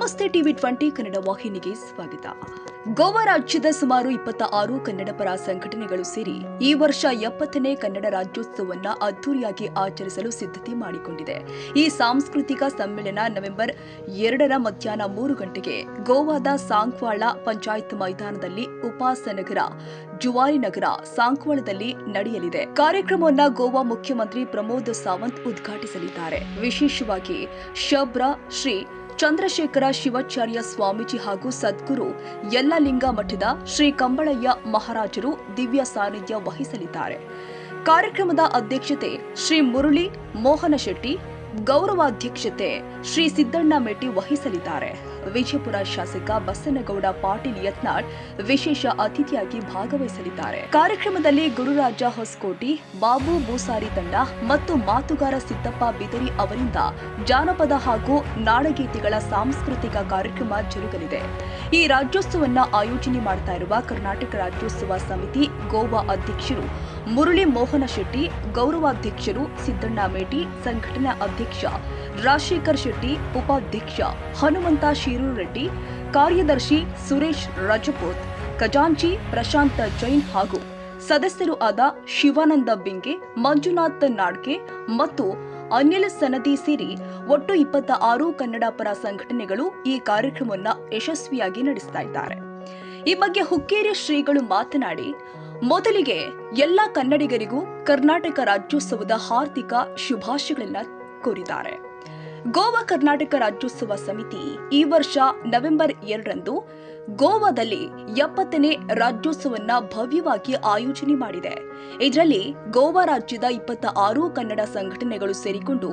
ನಮಸ್ತೆ ಟಿವಿ 20 ಕನ್ನಡ ವಾಹಿನಿಗೆ ಸ್ವಾಗತ. ಗೋವಾ ರಾಜ್ಯದ ಸುಮಾರು 26 ಕನ್ನಡ ಪರ ಸಂಘಟನೆಗಳು ಸೇರಿ ಈ ವರ್ಷ 70ನೇ ಕನ್ನಡ ರಾಜ್ಯೋತ್ಸವವನ್ನ ಅದ್ದೂರಿಯಾಗಿ ಆಚರಿಸಲು ಸಿದ್ಧತೆ ಮಾಡಿಕೊಂಡಿದೆ. ಈ ಸಾಂಸ್ಕೃತಿಕ ಸಮ್ಮೇಳನ ನವೆಂಬರ್ 2ರ ಮಧ್ಯಾಹ್ನ 3 ಗಂಟೆಗೆ ಗೋವಾದ ಸಾಂಕ್ವಾಳ ಪಂಚಾಯತ್ ಮೈದಾನದಲ್ಲಿ ಉಪಾಸನಗರ ಜುವಾರಿ ನಗರ ಸಾಂಕ್ವಾಳದಲ್ಲಿ ನಡೆಯಲಿದೆ. ಕಾರ್ಯಕ್ರಮವನ್ನು ಗೋವಾ ಮುಖ್ಯಮಂತ್ರಿ ಪ್ರಮೋದ್ ಸಾವಂತ್ ಉದ್ಘಾಟಿಸಲಿದ್ದಾರೆ. ವಿಶೇಷವಾಗಿ ಶಬ್ರ ಶ್ರೀ ಚಂದ್ರಶೇಖರ ಶಿವಾಚಾರ್ಯ ಸ್ವಾಮೀಜಿ ಹಾಗೂ ಸದ್ಗುರು ಯಲ್ಲಲಿಂಗ ಮಠದ ಶ್ರೀ ಕಂಬಳಯ್ಯ ಮಹಾರಾಜರು ದಿವ್ಯ ಸಾನ್ನಿಧ್ಯ ವಹಿಸಲಿದ್ದಾರೆ. ಕಾರ್ಯಕ್ರಮದ ಅಧ್ಯಕ್ಷತೆ ಶ್ರೀ ಮುರಳಿ ಮೋಹನ ಶೆಟ್ಟಿ, ಗೌರವಾಧ್ಯಕ್ಷತೆ ಶ್ರೀ ಸಿದ್ದಣ್ಣ ಮೇಟಿ ವಹಿಸಲಿದ್ದಾರೆ. ವಿಜಯಪುರ ಶಾಸಕ ಬಸನಗೌಡ ಪಾಟೀಲ್ ಯತ್ನಾಳ್ ವಿಶೇಷ ಅತಿಥಿಯಾಗಿ ಭಾಗವಹಿಸಲಿದ್ದಾರೆ. ಕಾರ್ಯಕ್ರಮದಲ್ಲಿ ಗುರುರಾಜ ಹೊಸಕೋಟಿ, ಬಾಬು ಬೂಸಾರಿ ತಂಡ ಮತ್ತು ಮಾತುಗಾರ ಸಿದ್ದಪ್ಪ ಬಿದರಿ ಅವರಿಂದ ಜಾನಪದ ಹಾಗೂ ನಾಡಗೀತೆಗಳ ಸಾಂಸ್ಕೃತಿಕ ಕಾರ್ಯಕ್ರಮ ಜರುಗಲಿದೆ. ಈ ರಾಜ್ಯೋತ್ಸವವನ್ನು ಆಯೋಜನೆ ಮಾಡ್ತಾ ಇರುವ ಕರ್ನಾಟಕ ರಾಜ್ಯೋತ್ಸವ ಸಮಿತಿ ಗೋವಾ ಅಧ್ಯಕ್ಷರು ಮುರಳಿ ಮೋಹನ ಶೆಟ್ಟಿ, ಗೌರವಾಧ್ಯಕ್ಷರು ಸಿದ್ದಣ್ಣ ಮೇಟಿ, ಸಂಘಟನಾ ಅಧ್ಯಕ್ಷ ರಾಜಶೇಖರ್ ಶೆಟ್ಟಿ, ಉಪಾಧ್ಯಕ್ಷ ಹನುಮಂತ ಶಿರೂರು ರೆಡ್ಡಿ, ಕಾರ್ಯದರ್ಶಿ ಸುರೇಶ್ ರಜಪೂತ್, ಖಜಾಂಚಿ ಪ್ರಶಾಂತ್ ಜೈನ್ ಹಾಗೂ ಸದಸ್ಯರು ಆದ ಶಿವಾನಂದ ಬಿಂಗೆ, ಮಂಜುನಾಥ್ ನಾಡ್ಕೆ ಮತ್ತು ಅನಿಲ್ ಸನದಿ ಸೇರಿ ಒಟ್ಟು 26 ಕನ್ನಡ ಪರ ಸಂಘಟನೆಗಳು ಈ ಕಾರ್ಯಕ್ರಮವನ್ನು ಯಶಸ್ವಿಯಾಗಿ ನಡೆಸ್ತಾ ಇದ್ದಾರೆ. ಈ ಬಗ್ಗೆ ಹುಕ್ಕೇರಿ ಶ್ರೀಗಳು ಮಾತನಾಡಿ, ಮೊದಲಿಗೆ ಎಲ್ಲ ಕನ್ನಡಿಗರಿಗೂ ಕರ್ನಾಟಕ ರಾಜ್ಯೋತ್ಸವದ ಹಾರ್ದಿಕ ಶುಭಾಶಯಗಳನ್ನು ಕೋರಿದ್ದಾರೆ. ಗೋವಾ ಕರ್ನಾಟಕ ರಾಜ್ಯೋತ್ಸವ ಸಮಿತಿ ಈ ವರ್ಷ ನವೆಂಬರ್ 2ರಂದು ಗೋವಾದಲ್ಲಿ 70ನೇ ರಾಜ್ಯೋತ್ಸವವನ್ನು ಭವ್ಯವಾಗಿ ಆಯೋಜನೆ ಮಾಡಿದೆ. ಇದರಲ್ಲಿ ಗೋವಾ ರಾಜ್ಯದ 26 ಕನ್ನಡ ಸಂಘಟನೆಗಳು ಸೇರಿಕೊಂಡು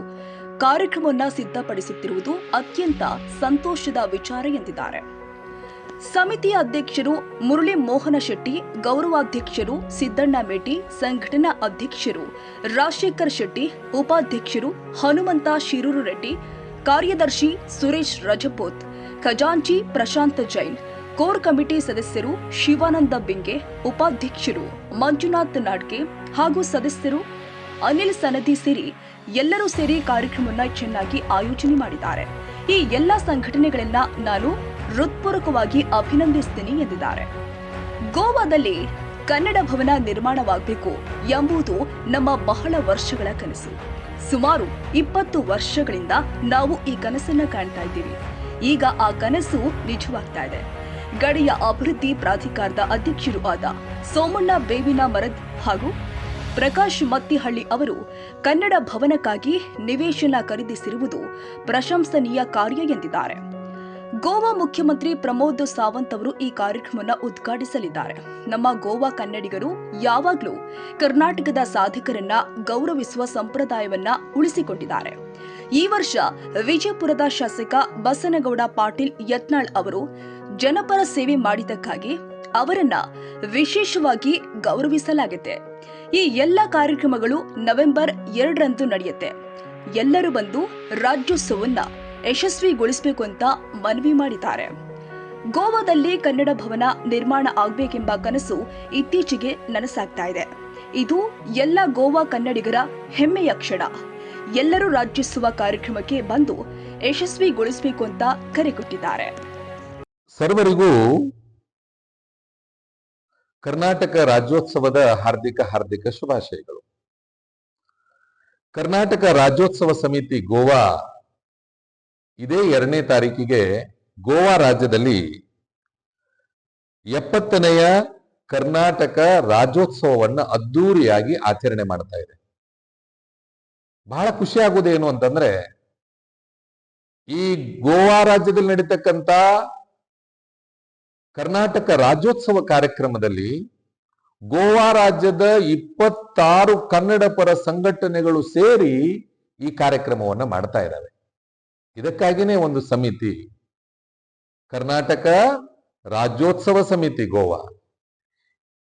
ಕಾರ್ಯಕ್ರಮವನ್ನು ಸಿದ್ಧಪಡಿಸುತ್ತಿರುವುದು ಅತ್ಯಂತ ಸಂತೋಷದ ವಿಚಾರ ಎಂದಿದ್ದಾರೆ. ಸಮಿತಿಯ ಅಧ್ಯಕ್ಷರು ಮುರಳಿ ಮೋಹನ ಶೆಟ್ಟಿ, ಗೌರವಾಧ್ಯಕ್ಷರು ಸಿದ್ದಣ್ಣ ಮೇಟಿ, ಸಂಘಟನಾ ಅಧ್ಯಕ್ಷರು ರಾಜಶೇಖರ್ ಶೆಟ್ಟಿ, ಉಪಾಧ್ಯಕ್ಷರು ಹನುಮಂತ ಶಿರೂರು ರೆಡ್ಡಿ, ಕಾರ್ಯದರ್ಶಿ ಸುರೇಶ್ ರಜಪೂತ್, ಖಜಾಂಚಿ ಪ್ರಶಾಂತ್ ಜೈನ್, ಕೋರ್ ಕಮಿಟಿ ಸದಸ್ಯರು ಶಿವಾನಂದ ಬಿಂಗೆ, ಉಪಾಧ್ಯಕ್ಷರು ಮಂಜುನಾಥ್ ನಾಡ್ಕೆ ಹಾಗೂ ಸದಸ್ಯರು ಅನಿಲ್ ಸನದಿ ಸೇರಿ ಎಲ್ಲರೂ ಸೇರಿ ಕಾರ್ಯಕ್ರಮವನ್ನು ಚೆನ್ನಾಗಿ ಆಯೋಜನೆ ಮಾಡಿದ್ದಾರೆ. ಈ ಎಲ್ಲ ಸಂಘಟನೆಗಳನ್ನ ನಾನು ಹೃತ್ಪೂರ್ವಕವಾಗಿ ಅಭಿನಂದಿಸುತ್ತೇನೆ ಎಂದಿದ್ದಾರೆ. ಗೋವಾದಲ್ಲಿ ಕನ್ನಡ ಭವನ ನಿರ್ಮಾಣವಾಗಬೇಕು ಎಂಬುದು ನಮ್ಮ ಬಹಳ ವರ್ಷಗಳ ಕನಸು. ಸುಮಾರು 20 ವರ್ಷಗಳಿಂದ ನಾವು ಈ ಕನಸನ್ನ ಕಾಣ್ತಾ ಇದ್ದೀವಿ. ಈಗ ಆ ಕನಸು ನಿಜವಾಗ್ತಾ ಇದೆ. ಗಡಿಯ ಅಭಿವೃದ್ಧಿ ಪ್ರಾಧಿಕಾರದ ಅಧ್ಯಕ್ಷರು ಆದ ಸೋಮಣ್ಣ ಬೇವಿನ ಮರದ್ ಹಾಗೂ ಪ್ರಕಾಶ್ ಮತ್ತಿಹಳ್ಳಿ ಅವರು ಕನ್ನಡ ಭವನಕ್ಕಾಗಿ ನಿವೇಶನ ಖರೀದಿಸಿರುವುದು ಪ್ರಶಂಸನೀಯ ಕಾರ್ಯ ಎಂದಿದ್ದಾರೆ. ಗೋವಾ ಮುಖ್ಯಮಂತ್ರಿ ಪ್ರಮೋದ್ ಸಾವಂತ್ ಅವರು ಈ ಕಾರ್ಯಕ್ರಮವನ್ನು ಉದ್ಘಾಟಿಸಲಿದ್ದಾರೆ. ನಮ್ಮ ಗೋವಾ ಕನ್ನಡಿಗರು ಯಾವಾಗಲೂ ಕರ್ನಾಟಕದ ಸಾಧಕರನ್ನ ಗೌರವಿಸುವ ಸಂಪ್ರದಾಯವನ್ನ ಉಳಿಸಿಕೊಂಡಿದ್ದಾರೆ. ಈ ವರ್ಷ ವಿಜಯಪುರದ ಶಾಸಕ ಬಸನಗೌಡ ಪಾಟೀಲ್ ಯತ್ನಾಳ್ ಅವರು ಜನಪರ ಸೇವೆ ಮಾಡಿದ್ದಕ್ಕಾಗಿ ಅವರನ್ನ ವಿಶೇಷವಾಗಿ ಗೌರವಿಸಲಾಗಿದೆ. ಈ ಎಲ್ಲ ಕಾರ್ಯಕ್ರಮಗಳು ನವೆಂಬರ್ 2ರಂದು ನಡೆಯುತ್ತೆ. ಎಲ್ಲರೂ ಬಂದು ರಾಜ್ಯೋತ್ಸವವನ್ನ ಯಶಸ್ವಿಗೊಳಿಸಬೇಕು ಅಂತ ಮನವಿ ಮಾಡಿದ್ದಾರೆ. ಗೋವಾದಲ್ಲಿ ಕನ್ನಡ ಭವನ ನಿರ್ಮಾಣ ಆಗಬೇಕೆಂಬ ಕನಸು ಇತ್ತೀಚೆಗೆ ನನಸಾಗ್ತಾ ಇದೆ. ಇದು ಎಲ್ಲ ಗೋವಾ ಕನ್ನಡಿಗರ ಹೆಮ್ಮೆಯ ಕ್ಷಣ. ಎಲ್ಲರೂ ರಾಜ್ಯೋತ್ಸವ ಕಾರ್ಯಕ್ರಮಕ್ಕೆ ಬಂದು ಯಶಸ್ವಿಗೊಳಿಸಬೇಕು ಅಂತ ಕರೆ ಕೊಟ್ಟಿದ್ದಾರೆ. ಸರ್ವರಿಗೂ ಕರ್ನಾಟಕ ರಾಜ್ಯೋತ್ಸವದ ಹಾರ್ದಿಕ ಶುಭಾಶಯಗಳು. ಕರ್ನಾಟಕ ರಾಜ್ಯೋತ್ಸವ ಸಮಿತಿ ಗೋವಾ ಇದೇ 2ನೇ ತಾರೀಕಿಗೆ ಗೋವಾ ರಾಜ್ಯದಲ್ಲಿ 70ನೆಯ ಕರ್ನಾಟಕ ರಾಜ್ಯೋತ್ಸವವನ್ನು ಅದ್ದೂರಿಯಾಗಿ ಆಚರಣೆ ಮಾಡ್ತಾ ಇದೆ. ಬಹಳ ಖುಷಿ ಆಗುವುದೇನು ಅಂತಂದ್ರೆ, ಈ ಗೋವಾ ರಾಜ್ಯದಲ್ಲಿ ನಡೀತಕ್ಕಂಥ ಕರ್ನಾಟಕ ರಾಜ್ಯೋತ್ಸವ ಕಾರ್ಯಕ್ರಮದಲ್ಲಿ ಗೋವಾ ರಾಜ್ಯದ 26 ಕನ್ನಡ ಪರ ಸಂಘಟನೆಗಳು ಸೇರಿ ಈ ಕಾರ್ಯಕ್ರಮವನ್ನು ಮಾಡ್ತಾ ಇದ್ದಾವೆ. ಇದಕ್ಕಾಗಿನೇ ಒಂದು ಸಮಿತಿ, ಕರ್ನಾಟಕ ರಾಜ್ಯೋತ್ಸವ ಸಮಿತಿ ಗೋವಾ,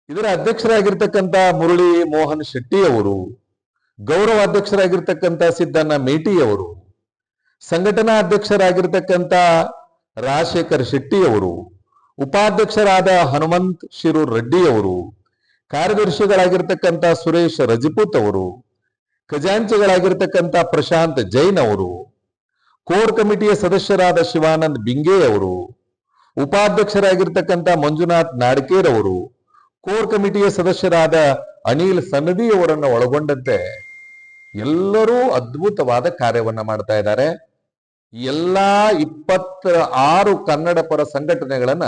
ಇದರ ಅಧ್ಯಕ್ಷರಾಗಿರ್ತಕ್ಕಂಥ ಮುರಳಿ ಮೋಹನ್ ಶೆಟ್ಟಿ ಅವರು, ಗೌರವಾಧ್ಯಕ್ಷರಾಗಿರ್ತಕ್ಕಂಥ ಸಿದ್ದಣ್ಣ ಮೇಟಿ ಅವರು, ಸಂಘಟನಾ ಅಧ್ಯಕ್ಷರಾಗಿರ್ತಕ್ಕಂಥ ರಾಜಶೇಖರ್ ಶೆಟ್ಟಿ ಅವರು, ಉಪಾಧ್ಯಕ್ಷರಾದ ಹನುಮಂತ್ ಶಿರೂರು ರೆಡ್ಡಿ ಅವರು, ಕಾರ್ಯದರ್ಶಿಗಳಾಗಿರ್ತಕ್ಕಂಥ ಸುರೇಶ್ ರಜಪೂತ್ ಅವರು, ಖಜಾಂಚಿಗಳಾಗಿರ್ತಕ್ಕಂಥ ಪ್ರಶಾಂತ್ ಜೈನ್ ಅವರು, ಕೋರ್ ಕಮಿಟಿಯ ಸದಸ್ಯರಾದ ಶಿವಾನಂದ್ ಬಿಂಗೆ ಅವರು, ಉಪಾಧ್ಯಕ್ಷರಾಗಿರ್ತಕ್ಕಂಥ ಮಂಜುನಾಥ್ ನಾಡ್ಕೇರ್ ಅವರು, ಕೋರ್ ಕಮಿಟಿಯ ಸದಸ್ಯರಾದ ಅನಿಲ್ ಸನ್ನದಿ ಅವರನ್ನು ಒಳಗೊಂಡಂತೆ ಎಲ್ಲರೂ ಅದ್ಭುತವಾದ ಕಾರ್ಯವನ್ನ ಮಾಡ್ತಾ ಇದ್ದಾರೆ. ಎಲ್ಲಾ 26 ಕನ್ನಡ ಪರ ಸಂಘಟನೆಗಳನ್ನ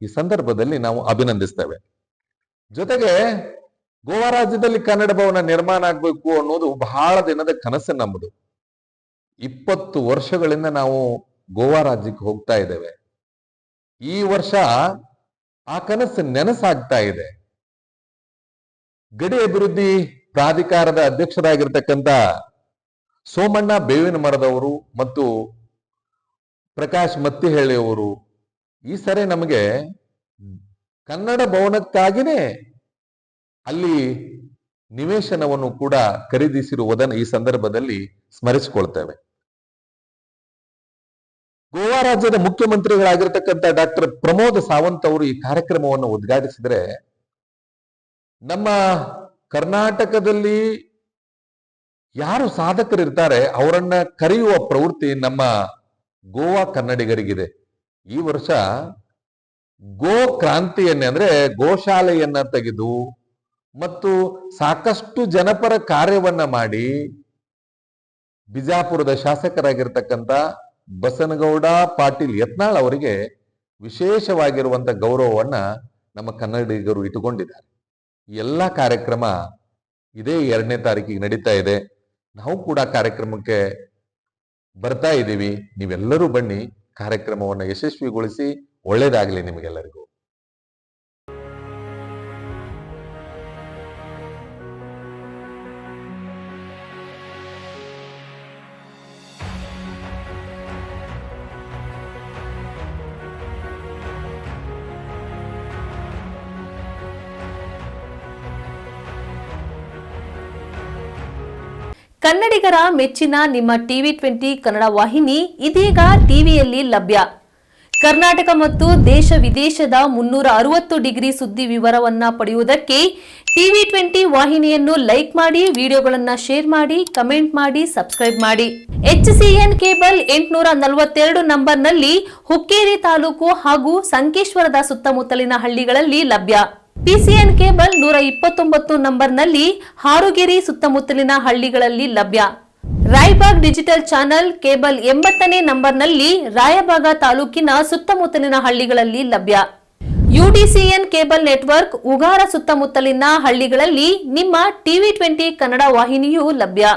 ಈ ಸಂದರ್ಭದಲ್ಲಿ ನಾವು ಅಭಿನಂದಿಸ್ತೇವೆ. ಜೊತೆಗೆ ಗೋವಾ ರಾಜ್ಯದಲ್ಲಿ ಕನ್ನಡ ಭವನ ನಿರ್ಮಾಣ ಆಗ್ಬೇಕು ಅನ್ನೋದು ಬಹಳ ದಿನದ ಕನಸು ನಮ್ಮದು. 20 ವರ್ಷಗಳಿಂದ ನಾವು ಗೋವಾ ರಾಜ್ಯಕ್ಕೆ ಹೋಗ್ತಾ ಇದ್ದೇವೆ. ಈ ವರ್ಷ ಆ ಕನಸು ನೆನಸಾಗ್ತಾ ಇದೆ. ಗಡಿ ಅಭಿವೃದ್ಧಿ ಪ್ರಾಧಿಕಾರದ ಅಧ್ಯಕ್ಷರಾಗಿರ್ತಕ್ಕಂಥ ಸೋಮಣ್ಣ ಬೇವಿನ ಮರದವರು ಮತ್ತು ಪ್ರಕಾಶ್ ಮತ್ತಿಹಳ್ಳಿ ಅವರು ಈ ಸರಿ ನಮಗೆ ಕನ್ನಡ ಭವನಕ್ಕಾಗಿನೇ ಅಲ್ಲಿ ನಿವೇಶನವನ್ನು ಕೂಡ ಖರೀದಿಸಿರುವುದನ್ನು ಈ ಸಂದರ್ಭದಲ್ಲಿ ಸ್ಮರಿಸಿಕೊಳ್ತೇವೆ. ಗೋವಾ ರಾಜ್ಯದ ಮುಖ್ಯಮಂತ್ರಿಗಳಾಗಿರ್ತಕ್ಕಂಥ ಡಾಕ್ಟರ್ ಪ್ರಮೋದ್ ಸಾವಂತ್ ಅವರು ಈ ಕಾರ್ಯಕ್ರಮವನ್ನು ಉದ್ಘಾಟಿಸಿದರೆ, ನಮ್ಮ ಕರ್ನಾಟಕದಲ್ಲಿ ಯಾರು ಸಾಧಕರಿರ್ತಾರೆ ಅವರನ್ನ ಕರೆಯುವ ಪ್ರವೃತ್ತಿ ನಮ್ಮ ಗೋವಾ ಕನ್ನಡಿಗರಿಗಿದೆ. ಈ ವರ್ಷ ಗೋ ಕ್ರಾಂತಿಯನ್ನೇ ಅಂದ್ರೆ ಗೋಶಾಲೆಯನ್ನ ತೆಗೆದು ಮತ್ತು ಸಾಕಷ್ಟು ಜನಪರ ಕಾರ್ಯವನ್ನ ಮಾಡಿ ಬಿಜಾಪುರದ ಶಾಸಕರಾಗಿರ್ತಕ್ಕಂಥ ಬಸನಗೌಡ ಪಾಟೀಲ್ ಯತ್ನಾಳ್ ಅವರಿಗೆ ವಿಶೇಷವಾಗಿರುವಂತ ಗೌರವವನ್ನ ನಮ್ಮ ಕನ್ನಡಿಗರು ಇಟ್ಟುಕೊಂಡಿದ್ದಾರೆ. ಎಲ್ಲ ಕಾರ್ಯಕ್ರಮ ಇದೇ 2ನೇ ತಾರೀಕಿಗೆ ನಡೀತಾ ಇದೆ. ನಾವು ಕೂಡ ಕಾರ್ಯಕ್ರಮಕ್ಕೆ ಬರ್ತಾ ಇದ್ದೀವಿ. ನೀವೆಲ್ಲರೂ ಬನ್ನಿ, ಕಾರ್ಯಕ್ರಮವನ್ನು ಯಶಸ್ವಿಗೊಳಿಸಿ. ಒಳ್ಳೇದಾಗಲಿ ನಿಮಗೆಲ್ಲರಿಗೂ. ಕನ್ನಡಿಗರ ಮೆಚ್ಚಿನ ನಿಮ್ಮ ಟಿವಿ20 ಕನ್ನಡ ವಾಹಿನಿ ಇದೀಗ ಟಿವಿಯಲ್ಲಿ ಲಭ್ಯ. ಕರ್ನಾಟಕ ಮತ್ತು ದೇಶ ವಿದೇಶದ 360 ಡಿಗ್ರಿ ಸುದ್ದಿ ವಿವರವನ್ನ ಪಡೆಯುವುದಕ್ಕೆ ಟಿವಿ20 ವಾಹಿನಿಯನ್ನು ಲೈಕ್ ಮಾಡಿ, ವಿಡಿಯೋಗಳನ್ನು ಶೇರ್ ಮಾಡಿ, ಕಮೆಂಟ್ ಮಾಡಿ, ಸಬ್ಸ್ಕ್ರೈಬ್ ಮಾಡಿ. HCN ಕೇಬಲ್ 842 ನಂಬರ್ನಲ್ಲಿ ಹುಕ್ಕೇರಿ ತಾಲೂಕು ಹಾಗೂ ಸಂಕೇಶ್ವರದ ಸುತ್ತಮುತ್ತಲಿನ ಹಳ್ಳಿಗಳಲ್ಲಿ ಲಭ್ಯ. PCN ಕೇಬಲ್ 129 ನಂಬರ್ನಲ್ಲಿ ಹಾರುಗೆರೆ ಸುತ್ತಮುತ್ತಲಿನ ಹಳ್ಳಿಗಳಲ್ಲಿ ಲಭ್ಯ. ರಾಯಬಾಗ್ ಡಿಜಿಟಲ್ ಚಾನೆಲ್ ಕೇಬಲ್ 80ನೇ ನಂಬರ್ನಲ್ಲಿ ರಾಯಬಾಗ ತಾಲೂಕಿನ ಸುತ್ತಮುತ್ತಲಿನ ಹಳ್ಳಿಗಳಲ್ಲಿ ಲಭ್ಯ. UDCN ಕೇಬಲ್ ನೆಟ್ವರ್ಕ್ ಉಗಾರ ಸುತ್ತಮುತ್ತಲಿನ ಹಳ್ಳಿಗಳಲ್ಲಿ ನಿಮ್ಮ ಟಿವಿ20 ಕನ್ನಡ ವಾಹಿನಿಯೂ ಲಭ್ಯ.